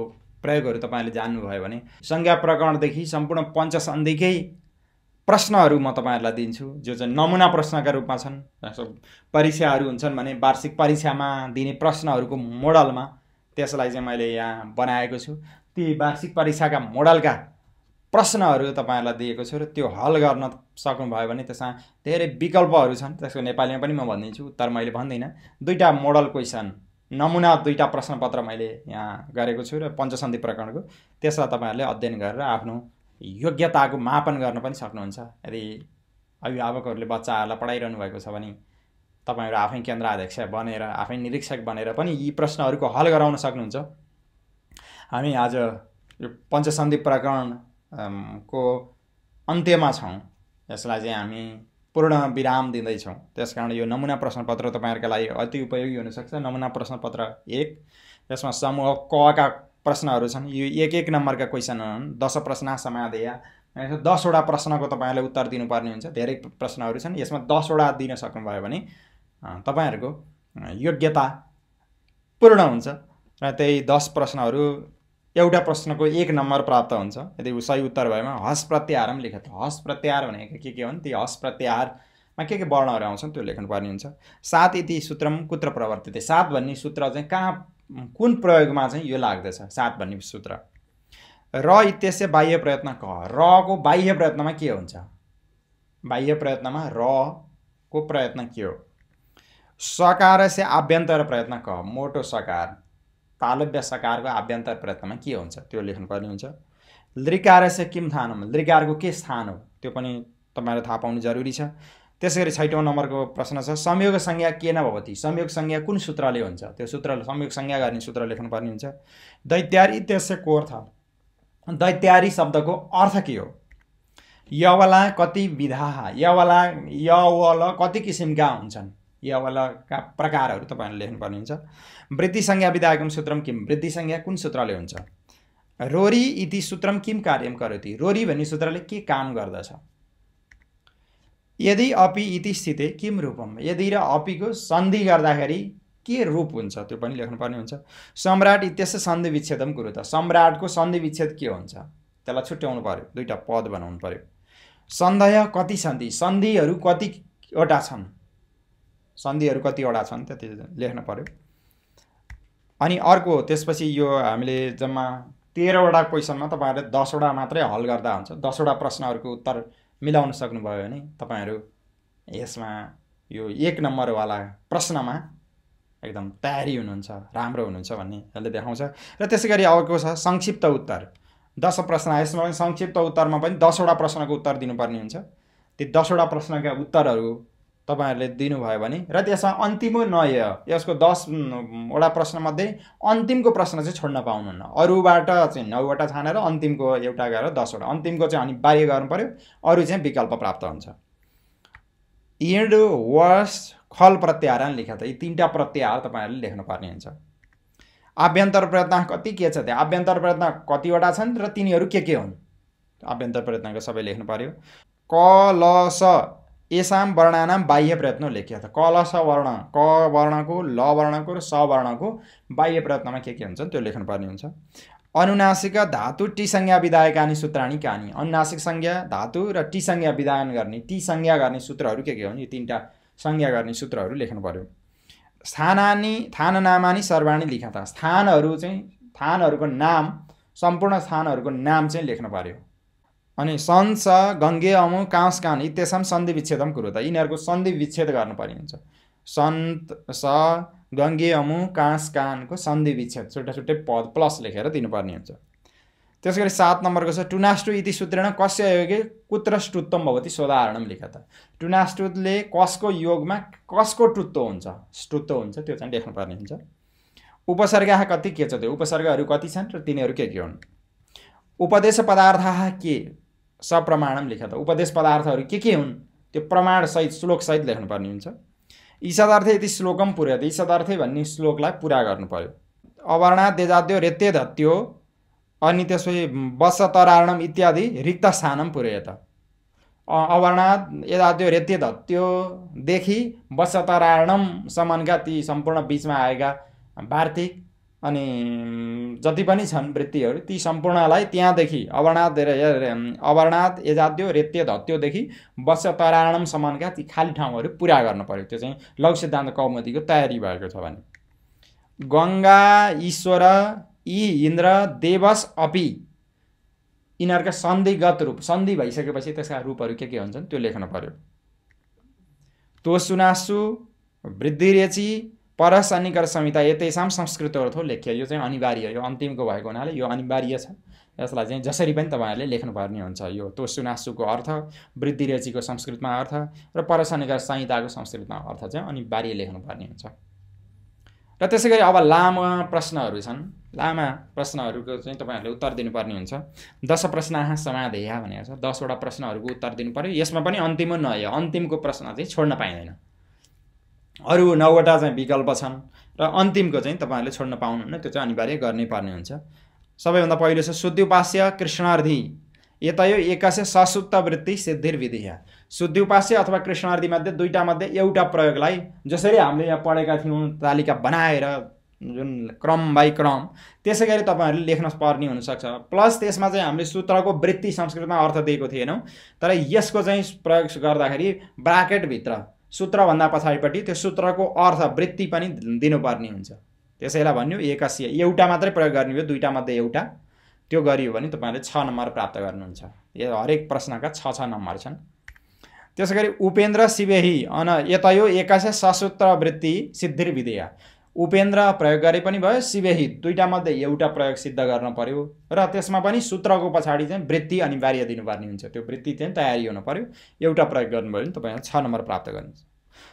प्रयोगहरू तपाईहरुले जान्नुभयो भने संज्ञा प्रकरणदेखि सम्पूर्ण पञ्चसन्धिकै प्रश्नहरू म तपाईहरुलाई दिन्छु, जो चाहिँ नमुना प्रश्नका रूपमा छन्। परीक्षाहरू हुन्छन् भने वार्षिक परीक्षामा दिने प्रश्नहरूको मोडलमा त्यसलाई चाहिँ मैले यहाँ बनाएको छु। ती वार्षिक परीक्षाका मोडलका प्रश्नहरू तपाईहरुलाई दिएको छु र त्यो हल गर्न सक्नुभयो भने त्यसमा धेरै विकल्पहरू छन्। त्यसको नेपालीमा पनि म भनिदिन्छु, उत्तर मैले भन्दिनँ। दुईटा मोडल क्वेसन नमुना दुईटा प्रश्नपत्र मैले यहाँ गरेको छु र पञ्चसन्धि प्रकरणको त्यसलाई तपाईहरुले अध्ययन गरेर आफ्नो योग्यताको मापन गर्न पनि सक्नुहुन्छ। यदि अभिभावकहरूले बच्चाहरूलाई पढाइरहनु भएको छ भने तपाईहरु आफै केन्द्राध्यक्ष बनेर आफै निरीक्षक बनेर पनि यी प्रश्नहरूको हल गराउन सक्नुहुन्छ। हामी आज यो पञ्चसन्धि प्रकरण को अन्त्यमा छौं। यसलाई चाहिँ हामी पूर्ण विराम दिँदैछौँ। त्यसकारण यो नमुना प्रश्नपत्र तपाईहरुका लागि अति उपयोगी हुन सक्छ। नमुना प्रश्नपत्र 1 यसमा समूह क का प्रश्नहरू छन्। यो एक एक नम्बरका क्वेसन हुन्। 10 प्रश्न समाधेय 10 वटा प्रश्नको तपाईहरुले उत्तर दिनुपर्ने हुन्छ। धेरै प्रश्नहरू छन्। यसमा 10 वटा दिन सक्नुभयो भने तपाईहरुको योग्यता पूर्ण हुन्छ र त्यही 10 प्रश्नहरू एउटा प्रश्नको 1 नम्बर प्राप्त हुन्छ। यदि सही उत्तर भएमा हस् प्रत्याहारम लेख्यत। हस् प्रत्याहार भनेको के हुन्? ती हस् प्रत्याहारमा के वर्णहरू आउँछन् त्यो लेख्नुपर्ने हुन्छ। 7 इति सूत्रम कुत्र प्रवर्तिते। 7 भन्ने सूत्र चाहिँ कहाँ कुन प्रयोगमा चाहिँ यो लाग्दछ? 7 भन्ने सूत्र। र इत्यस्य बाह्य प्रयत्न क। र को बाह्य प्रयत्नमा के हुन्छ? बाह्य प्रयत्नमा र को प्रयत्न के हो? सकारस्य आभ्यन्तर प्रयत्न क। मोटो सकार तालव्य सकारको आभ्यन्तर प्रयत्नमा के हुन्छ त्यो लेख्नुपर्ने हुन्छ। लृकारस्य किम स्थानम। लृकारको के स्थान हो त्यो पनि तपाईहरुले थाहा पाउनु जरुरी छ। त्यसैगरी 6औं नम्बरको प्रश्न छ संयोग संज्ञा केन भवति। संयोग संज्ञा कुन सूत्रले हुन्छ? त्यो सूत्र संयोग संज्ञा गर्ने सूत्र लेख्नुपर्ने हुन्छ। दैत्यारी इत्यस्य को अर्थ। दैत्यारी शब्दको अर्थ के हो? यवला कति विधा। यवला कति किसिमका हुन्छन्? यवलाका प्रकारहरू तपाईहरुले लेख्नुपर्ने हुन्छ। वृद्धि संज्ञा विधायकम सूत्रम किम। वृद्धि संज्ञा कुन सूत्रले हुन्छ? रोरी इति सूत्रम किम कार्यम करोति। रोरी भन्ने सूत्रले के काम गर्दछ? यदि अपि इति स्थिते किम रूपम। यदि र अपिको सन्धि गर्दाखेरि के रूप हुन्छ त्यो पनि लेख्नुपर्ने हुन्छ। सम्राट इत्यस्य सन्धि विच्छेदम कुरु त। सम्राटको सन्धि विच्छेद के हुन्छ त्यसलाई छुट्याउनु पर्यो। दुईटा पद बनाउनु पर्यो। सन्धय कति सन्धि। सन्धिहरू कतिवटा छन्? सन्धिहरू कतिवटा छन् त्यति लेख्न पर्यो। अनि अर्को त्यसपछि यो हामीले जम्मा 13 वटा क्वेसनमा तपाईहरुले 10 वटा मात्रै हल गर्दा हुन्छ। 10 वटा प्रश्नहरूको उत्तर मिलाउन सक्नुभयो भने तपाईहरु यसमा यो 1 नम्बर वाला प्रश्नमा एकदम तयारी हुनुहुन्छ, राम्रो हुनुहुन्छ भन्ने यसले देखाउँछ। र त्यसै गरी अबको छ संक्षिप्त उत्तर। 10 प्रश्न यसमा पनि संक्षिप्त उत्तरमा पनि 10वटा प्रश्नको उत्तर दिनुपर्ने हुन्छ। ती 10वटा प्रश्नका उत्तरहरू तपाईहरुले दिनुभयो भने र त्यसमा अन्तिमो नय यसको 10वटा प्रश्नमध्ये अन्तिमको प्रश्न चाहिँ छोड्न पाउनुहुन्न। अरूबाट चाहिँ 9वटा छानेर अन्तिमको एउटा गरेर 10वटा, अन्तिमको चाहिँ अनिवार्य गर्नु पर्यो, अरू चाहिँ विकल्प प्राप्त हुन्छ। इड वास खल प्रत्याहार लेखा त यी 3टा प्रत्याहार तपाईहरुले लेख्न पर्ने हुन्छ। आभ्यन्तर प्रयत्न कति के छ त्यहाँ, आभ्यन्तर प्रयत्न कतिवटा छन् र तिनीहरू के हुन्, आभ्यन्तर प्रयत्नको सबै लेख्नु पर्यो। क ल स एसाम वर्णानाम बाह्य प्रयत्न लेखिया त क ल स वर्ण, क वर्णको, ल वर्णको र स वर्णको बाह्य प्रयत्नमा के हुन्छन् त्यो लेख्नु पर्ने हुन्छ। अनुनासिक धातु टी संज्ञा विधायकानि सूत्राणि कानि, अनुनासिक संज्ञा धातु र टी संज्ञा विधायन गर्ने, टी संज्ञा गर्ने सूत्रहरू के हुन्, यी 3टा संज्ञा गर्ने सूत्रहरू लेख्नु पर्यो। स्थानानि थाननामानि सर्वाणि लेखा त स्थानहरू चाहिँ थानहरूको नाम, सम्पूर्ण स्थानहरूको नाम चाहिँ लेख्नु पर्यो। अनि सन स गङ्गे अमु काँस कान इत्यसम सन्धि विच्छेदम कुरो त यिनीहरूको सन्धि विच्छेद गर्नु पर्ने हुन्छ। सन्त स गङ्गे अमु काँस कानको सन्धि विच्छेद छुट्टै छुट्टै पद प्लस लेखेर दिनुपर्ने हुन्छ। त्यसैगरी 7 नम्बरको छ टुनाष्टु इति सूत्रेण कस्य योगे कुत्र ष्टुत्वम भवति सोदाहरणम लेखा त टुनाष्टुले कसको योगमा कसको टुत्व हुन्छ, ष्टुत्व हुन्छ त्यो चाहिँ लेख्नु पर्ने हुन्छ। उपसर्गः कति के छ त्यो उपसर्गहरू कति छन् र तिनीहरू के हुन्। उपदेश पदार्थः के सप्रमाणम लेखा त उपदेश पदार्थहरू के हुन् त्यो प्रमाण सहित श्लोक सहित लेख्नु पर्ने हुन्छ। ईषदार्थे यदि श्लोकम पुर्यात ईषदार्थे भन्ने श्लोकलाई पुरा गर्नु पर्यो। अवर्णात् देजाद्यो रेत्ते धत्यो अनि त्यसपछि वत्सतराणम इत्यादि रिक्त स्थानम पुर्यात। अवर्णात् यदाद्यो रेत्ते धत्यो देखि वत्सतराणम सम्मका ती सम्पूर्ण बीचमा आएका वार्तिक अनि जति पनि छन् वृत्तिहरू ती सम्पूर्णलाई त्यहाँदेखि अवर्णात् यजाद्यो रेत्ते धत्योदेखि वत्सतराणम सम्मका ती खाली ठाउँहरू पुरा गर्नु पर्यो। त्यो चाहिँ लघु सिद्धान्त कौमुदीको तयारी भएको छ भने। गङ्गा ईश्वर यी इन्द्र देवस अपि यिनीहरूका सन्धिगत रूप, सन्धि भइसकेपछि त्यसका रूपहरू के हुन्छन् त्यो लेख्नु पर्यो। तोसुनासु वृद्धिरेची परस अनिकर संहिता यतेसाम संस्कृत अर्थो लेख्य यो चाहिँ अनिवार्य, यो अन्तिमको भएको हुनाले यो अनिवार्य छ। यसलाई चाहिँ जसरी पनि तपाईहरुले लेख्नुपर्ने हुन्छ। यो तोसुनासुको अर्थ, वृद्धिरेचीको संस्कृतमा अर्थ र परस अनिकर संहिताको संस्कृतमा अर्थ चाहिँ अनिवार्य लेख्नुपर्ने हुन्छ। र त्यसैगरी अब लामा प्रश्नहरू छन्। लामा प्रश्नहरूको चाहिँ तपाईहरुले उत्तर दिनुपर्ने हुन्छ। 10 प्रश्नः समाधेया भनेको छ 10वटा प्रश्नहरूको उत्तर दिनु पर्यो। यसमा पनि अन्तिम नय अन्तिमको प्रश्न चाहिँ छोड्न पाइँदैन। अरू 9वटा चाहिँ विकल्प छन् र अन्तिमको चाहिँ तपाईहरुले छोड्न पाउनुहुन्न, त्यो चाहिँ अनिवार्य गर्नै पर्ने हुन्छ। सबैभन्दा पहिलो छ शुद्ध्युपास्य कृष्णार्थी यतयो एकस्य ससुप्त वृत्ति सिद्धिर्विधिया। शुद्ध्युपास्य अथवा कृष्णार्थी मध्ये दुईटा मध्ये एउटा प्रयोगलाई जसरी हामीले यहाँ पढेका थियौं तालिका बनाएर जुन क्रम बाइ क्रम त्यसै गरी तपाईहरुले लेख्न पर्ने हुन सक्छ। प्लस त्यसमा चाहिँ हामीले सूत्रको वृत्ति संस्कृतमा अर्थ दिएको थिएनौं, तर यसको चाहिँ प्रयोग गर्दाखेरि ब्राकेट भित्र सूत्र भन्दा पछाडिपट्टि त्यो सूत्रको अर्थ वृत्ति पनि दिनुपर्ने हुन्छ। त्यसैलाई भन्नु एकस्य एउटा मात्रै प्रयोग गर्ने हो, दुईटा मध्ये एउटा त्यो गरियो भने तपाईहरुले 6 नम्बर प्राप्त गर्नुहुन्छ। यो हरेक प्रश्नका 6 नम्बर छन्। त्यसैगरी उपेन्द्र शिवेही अन यतयो एकस्य ससूत्र वृत्ति सिद्धिर्विधिया। उपेन्द्र प्रयोग गरे पनि भयो, शिवेही दुईटा मध्ये एउटा प्रयोग सिद्ध गर्न पर्यो र त्यसमा पनि सूत्रको पछाडि चाहिँ वृत्ति अनिवार्य दिनुपर्ने हुन्छ। त्यो वृत्ति चाहिँ तयारी हुनु पर्यो। एउटा प्रयोग गर्नुभयो भने तपाईहरुले 6 नम्बर प्राप्त गर्नुहुन्छ।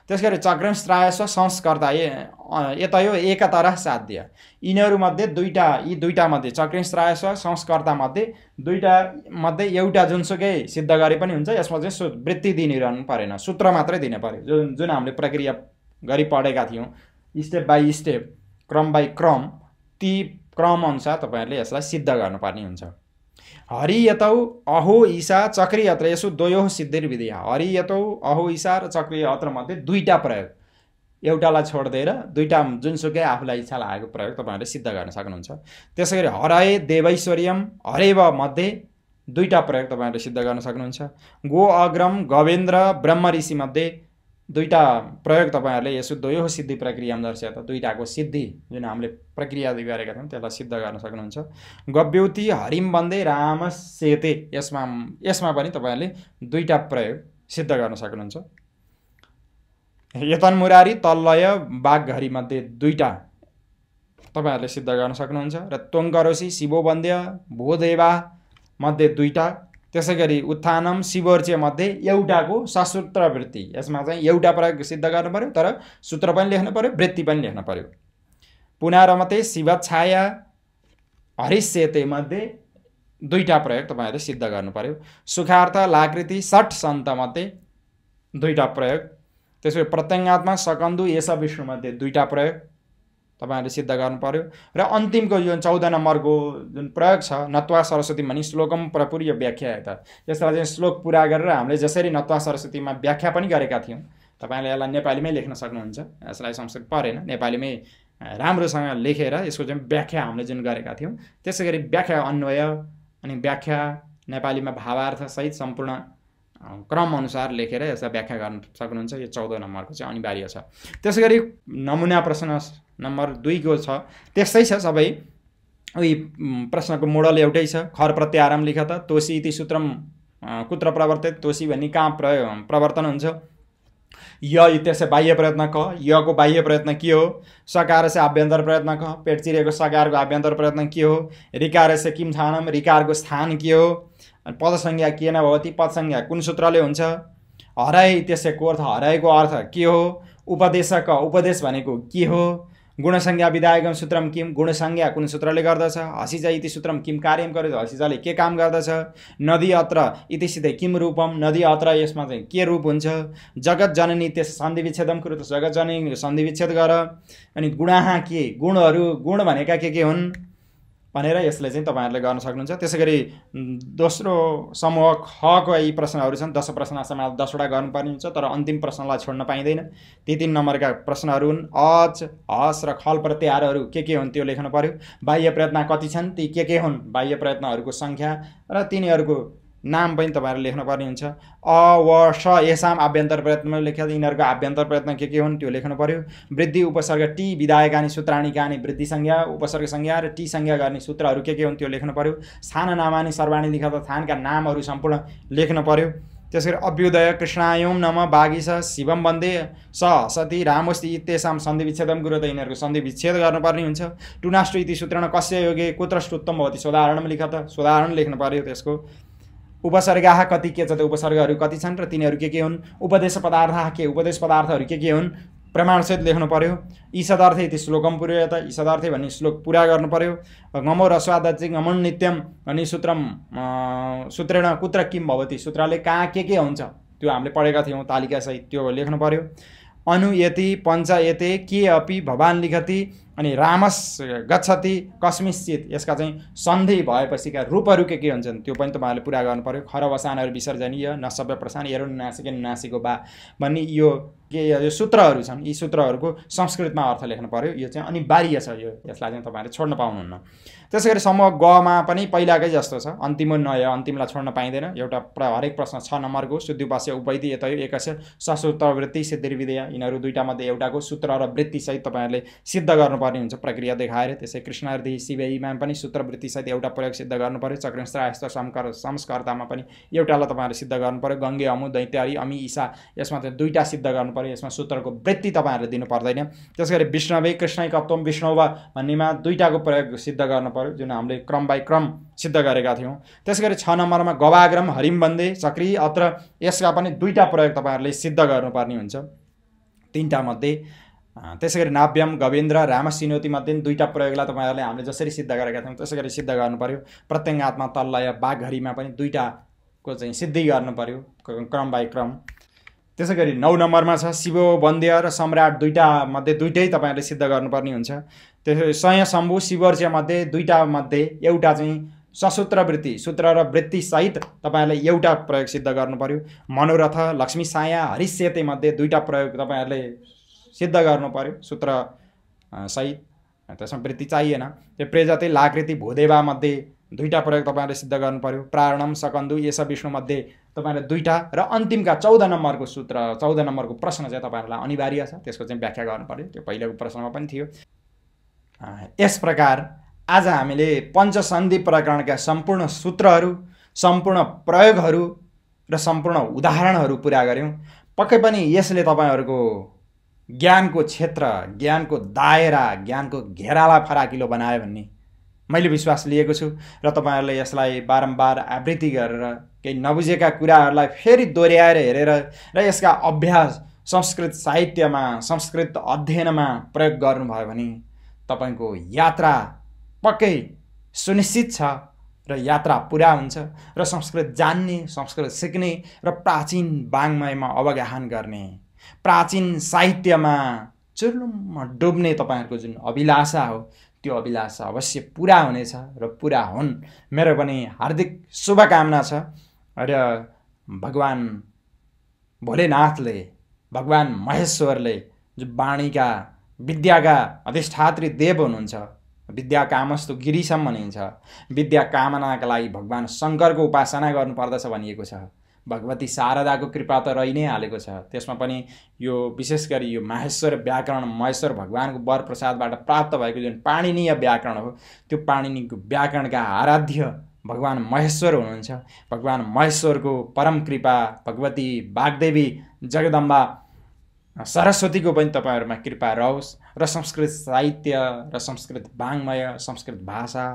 त्यसैगरी चक्रंस्त्रायस्व संस्कर्ता यतयो एकतरह साध्य। यिनीहरू मध्ये यी दुईटा मध्ये चक्रंस्त्रायस्व संस्कर्ता मध्ये दुईटा मध्ये एउटा जुनसुकै सिद्ध गरे पनि हुन्छ। यसमा चाहिँ वृत्ति दिनिरहनु परेन, सूत्र मात्रै दिनु पर्यो। जुन हामीले प्रक्रिया गरी पढेका थियौं स्टेप बाइ स्टेप, क्रम बाइ क्रम, ती क्रम अनुसार तपाईहरुले यसलाई सिद्ध गर्नुपर्ने हुन्छ। हरि यतौ अहो ईशा चक्री अत्र यसो द्वयोः सिद्धिर्विधिया। हरि यतौ अहो ईशा र चक्री अत्र मध्ये दुईटा प्रयोग, एउटालाई छोड्दिएर दुईटा जुनसुकै आफूलाई इच्छा लागेको प्रयोग तपाईहरुले सिद्ध गर्न सक्नुहुन्छ। त्यसैगरी हरय देवैश्वर्यम हरेव मध्ये दुईटा प्रयोग तपाईहरुले सिद्ध गर्न सक्नुहुन्छ। गो अग्रम गवेन्द्र ब्रह्म ऋषि मध्ये दुईटा प्रयोग तपाईहरुले यसो द्वयोः सिद्धि प्रक्रियामा दर्शाएको दुईटाको सिद्धि जुन हामीले प्रक्रिया गरेका थियौं त्यसलाई सिद्ध गर्न सक्नुहुन्छ। गव्यौती हरिम वन्दे राम सेते यसमा पनि तपाईहरुले दुईटा प्रयोग सिद्ध गर्न सक्नुहुन्छ। यतन मुरारी तल्लय बाघघरी मध्ये दुईटा तपाईहरुले सिद्ध गर्न सक्नुहुन्छ र त्वङ्करोसी शिवोवन्द्य भूदेवा मध्ये दुईटा त्यसैगरी उत्थानम शिवोर्चे मध्ये एउटाको ससूत्र वृत्ति यसमा चाहिँ एउटा प्रयोग सिद्ध गर्नु पर्यो तर सूत्र पनि लेख्नु पर्यो वृत्ति पनि लेख्नु पर्यो पुनरमते शिवछाया हरिसेते मध्ये दुईटा प्रयोग तपाईहरुले सिद्ध गर्नु पर्यो सुखार्थ लाकृति षट सन्त मध्ये दुईटा प्रयोग त्यसैगरी प्रत्यङ्गात्मा सकन्दु यस विष्णु मध्ये दुईटा प्रयोग तपाईहरुले सिद्ध गर्नु पर्यो र अन्तिमको जुन 14 नम्बरको जुन प्रयोग छ नत्वा सरस्वती भनी श्लोकम प्रपुर्य व्याख्या त यसलाई चाहिँ श्लोक पूरा गरेर हामीले जसरी नत्वा सरस्वतीमा व्याख्या पनि गरेका थियौं तपाईले यसलाई नेपालीमै लेख्न सक्नुहुन्छ यसलाई संस्कृत परेन नेपालीमै राम्रोसँग लेखेर यसको चाहिँ व्याख्या हामीले जुन गरेका थियौं त्यसैगरी व्याख्या अन्वय अनि व्याख्या नेपालीमा भावार्थ सहित सम्पूर्ण क्रम अनुसार लेखेर यसलाई व्याख्या गर्न सक्नुहुन्छ यो 14 नम्बरको चाहिँ अनिवार्य छ त्यसैगरी नमुना प्रश्न नम्बर 2 को छ त्यस्तै छ सबै उही प्रश्नको मोडल एउटै छ खर प्रत्याहारम लिखत तोसी इति सूत्रम कुत्र प्रवर्तित तोसी भन्ने कहाँ प्रवर्तन हुन्छ य इत्यस्य बाह्य प्रयत्न क य को बाह्य प्रयत्न के हो सकार से आभ्यन्तर प्रयत्न क पेट चिरेको सकारको आभ्यन्तर प्रयत्न के हो ऋकार से किम स्थानम ऋकारको स्थान के हो पद संज्ञा के न भवति पद संज्ञा कुन सूत्रले हुन्छ हराय इत्यस्य को अर्थ हरायको अर्थ के हो उपदेशक उपदेश भनेको के हो गुण संज्ञा विधायकम सूत्रम किम गुण संज्ञा कुन सूत्रले गर्दछ हसिजा इति सूत्रम किम कार्यम गर्दछ हसिजाले के काम गर्दछ नदी अत्र इति सिधै किम रूपम नदी अत्र यसमा चाहिँ के रूप हुन्छ जगत जननी त्यस सन्धि विच्छेदम कृत जगत जननी सन्धि विच्छेद गर अनि गुणाहा के गुणहरू गुण भनेका के हुन् भनेर यसले चाहिँ तपाईहरुले गर्न सक्नुहुन्छ त्यसैगरी दोस्रो समूह ख को यी प्रश्नहरू छन् 10 प्रश्नसम्म 10 वटा गर्नुपर्ने हुन्छ तर अन्तिम प्रश्नलाई छोड्न पाइदैन ती 3 नम्बरका प्रश्नहरू हुन् अच हस र खल प्रत्याहारहरू के हुन् त्यो लेख्न पर्यो बाह्य प्रयत्न कति छन् ती के हुन् बाह्य प्रयत्नहरूको संख्या र तिनीहरूको नाम पनि तपाईहरुले लेख्न पर्ने हुन्छ अ व श एसाम आभ्यन्तर प्रयत्नमा लेखेर यिनीहरूको आभ्यन्तर प्रयत्न के हुन् त्यो लेख्न पर्यो वृद्धि उपसर्ग टी विधायकानि सूत्राणिकानि वृद्धि संज्ञा उपसर्ग संज्ञा र टी संज्ञा गर्ने सूत्रहरू के हुन् त्यो लेख्न पर्यो स्थान नामानि सर्वाणि लिखत स्थानका नामहरू सम्पूर्ण लेख्न पर्यो त्यसैगरी अभ्युदय कृष्णायम नम बागीस शिवम वन्दे स सती रामोस्ति इत्येषाम सन्धि विच्छेदम गुरु त यिनीहरूको सन्धि विच्छेद गर्नुपर्ने हुन्छ टुनाष्टु इति सूत्रेण कस्य योगे कुत्रष्टुत्तम भवति सोदाहरणम लिखत सोदाहरण लेख्न पर्यो त्यसको उपसर्गाः कति के छ त उपसर्गहरू कति छन् र तिनीहरू के हुन् उपदेश पदार्थ के उपदेश पदार्थहरू के हुन् प्रमाणसहित लेख्नु पर्यो ईशदार्थ इति श्लोकम पुर्यत ईशदार्थ भन्ने श्लोक पूरा गर्नु पर्यो गमो रस्वादचि गमन नित्यम भन्ने सूत्रम सूत्रेण कुत्र किम भवति सूत्रले कहाँ के हुन्छ त्यो हामीले पढेका थियौं तालिका सहित त्यो लेख्नु पर्यो अनुयति पञ्चयते के अपि भवान लिखति अनि रामस गच्छति कस्मिश्चित यसका चाहिँ सन्धि भएपछिका रूपहरू के हुन्छन् त्यो पनि तपाईहरुले पूरा गर्नु पर्यो खरवसानहरु विसर्जनीय नसभ्य प्रसान एरोनासिके नासिको बा भन्ने यो यो सूत्रहरू छन् यी सूत्रहरूको संस्कृतमा अर्थ लेख्नु पर्यो यो चाहिँ अनिवार्य छ यो यसलाई चाहिँ तपाईहरुले छोड्न पाउनुहुन्न त्यसैगरी समूह ग मा पनि पहिलाकै जस्तो छ अन्तिम नय अन्तिमलाई छोड्न पाइदैन एउटा हरेक प्रश्न 6 नम्बरको शुद्धिपास्य उपैति यतै एकस्य ससूत्र वृत्ति सिद्धि विधेय यिनीहरू दुईटा मध्ये एउटाको सूत्र र वृत्ति सहित तपाईहरुले सिद्ध गर्नुपर्ने हुन्छ प्रक्रिया देखाएर त्यसै कृष्णार्धी शिवैमा पनि सूत्र वृत्ति सहित एउटा प्रयोग सिद्ध गर्नु पर्यो चक्रस्त्रायस्त संस्कर्तामा पनि एउटालाई तपाईहरुले सिद्ध गर्नु पर्यो गंगे अमु दैत्यारी अमि ईशा यसमा चाहिँ दुईटा सिद्ध गर्नु पर्यो यसमा सूत्रको वृत्ति तपाईहरुले दिनु पर्दैन त्यसैगरी विष्णवे कृष्णैकत्वम विष्णुवा भन्नेमा दुईटाको प्रयोग सिद्ध गर्नु पर्यो जुन हामीले क्रम बाइ क्रम सिद्ध गरेका थियौं त्यसैगरी 6 नम्बरमा गवाग्रम हरिम बन्दे चक्री अत्र यसका पनि दुईटा प्रयोग तपाईहरुले सिद्ध गर्नुपर्ने हुन्छ तीनटा मध्ये त्यसैगरी नाभ्यम गवेन्द्र रामसिनोति मध्ये दुईटा प्रयोगलाई तपाईहरुले हामीले जसरी सिद्ध गरेका थियौं त्यसैगरी सिद्ध गर्नु पर्यो प्रत्यङ्गात्मा तल्लय बाघहरीमा पनि दुईटाको चाहिँ सिद्धि गर्नु पर्यो क्रम बाइ क्रम त्यसैगरी 9 नम्बरमा छ शिव वन्द्य र सम्राट दुईटा मध्ये दुईटै तपाईहरुले सिद्ध गर्नुपर्ने हुन्छ त्यसैगरी सय शम्भु शिवर्ज्य मध्ये दुईटा मध्ये एउटा चाहिँ ससूत्र वृत्ति सूत्र र वृत्ति सहित तपाईहरुले एउटा प्रयोग सिद्ध गर्नु पर्यो मनोरथ लक्ष्मी साया हरिसेते मध्ये दुईटा प्रयोग तपाईहरुले सिद्ध गर्नु पर्यो सूत्र सहित त्यसमा वृत्ति चाहिएन त्यो प्रजाति लाकृति भूदेवा मध्ये दुईटा प्रयोग तपाईहरुले सिद्ध गर्नु पर्यो प्रारणम सकन्दु यस विष्णु मध्ये तपाईहरुले दुईटा र अन्तिमका 14 नम्बरको सूत्र 14 नम्बरको प्रश्न चाहिँ तपाईहरुलाई अनिवार्य छ त्यसको चाहिँ व्याख्या गर्नु पर्यो त्यो पहिलेको प्रश्नमा पनि थियो यस प्रकार आज हामीले पञ्चसन्धि प्रकरणका सम्पूर्ण सूत्रहरू सम्पूर्ण प्रयोगहरू र सम्पूर्ण उदाहरणहरू पूरा गर्यौं पक्कै पनि यसले तपाईहरुको ज्ञानको क्षेत्र, ज्ञानको दायरा, ज्ञानको घेरालाई फराकिलो बनायो भन्ने मैले विश्वास लिएको छु र तपाईहरुले यसलाई बारम्बार आवृत्ति गरेर केही नबुझेका कुराहरूलाई फेरि दोहोर्याएर हेरेर र यसका अभ्यास संस्कृत साहित्यमा, संस्कृत अध्ययनमा प्रयोग गर्नुभयो भने तपाईको यात्रा पक्कै सुनिश्चित छ र यात्रा पुरा हुन्छ र संस्कृत जान्ने, संस्कृत सिक्ने र प्राचीन वाङ्मयमा अवगाहन गर्ने, प्राचीन साहित्यमा चुर्लुम्म डुब्ने तपाईहरुको जुन अभिलाषा हो त्यो अभिलाषा अवश्य पुरा हुनेछ र पुरा हुन् मेरो पनि हार्दिक शुभकामना छ। र भगवान भोलेनाथले, भगवान महेश्वरले जो वाणीका विद्याका अधिष्ठात्री देव हुनुहुन्छ, विद्या कामस्तु गिरीशम भनिन्छ, विद्या कामनाका लागि भगवान शङ्करको उपासना गर्नुपर्दछ भनिएको छ। भगवती शारदाको कृपा त रहि नै हालेको छ। त्यसमा पनि यो विशेष गरी यो माहेश्वर व्याकरण, महेश्वर भगवानको वर प्रसादबाट प्राप्त भएको जुन पाणिनीय व्याकरण हो त्यो पाणिनीको व्याकरणका आराध्य भगवान महेश्वर हुनुहुन्छ। भगवान महेश्वरको परम कृपा, भगवती वाग्देवी जगदम्बा सरस्वतीको पनि तपाईहरुमा कृपा रहोस् र संस्कृत साहित्य र संस्कृत वाङ्मय, संस्कृत भाषा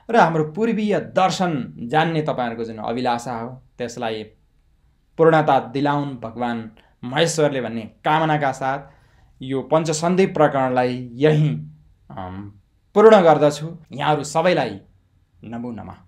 र हाम्रो पूर्वीय दर्शन जान्ने तपाईहरुको जुन अभिलाषा हो त्यसलाई पूर्णता दिलाउन् भगवान महेश्वरले भन्ने कामनाका साथ यो पञ्चसन्धि प्रकरणलाई यही पूर्ण गर्दछु। यहाँहरु सबैलाई नमो नमः।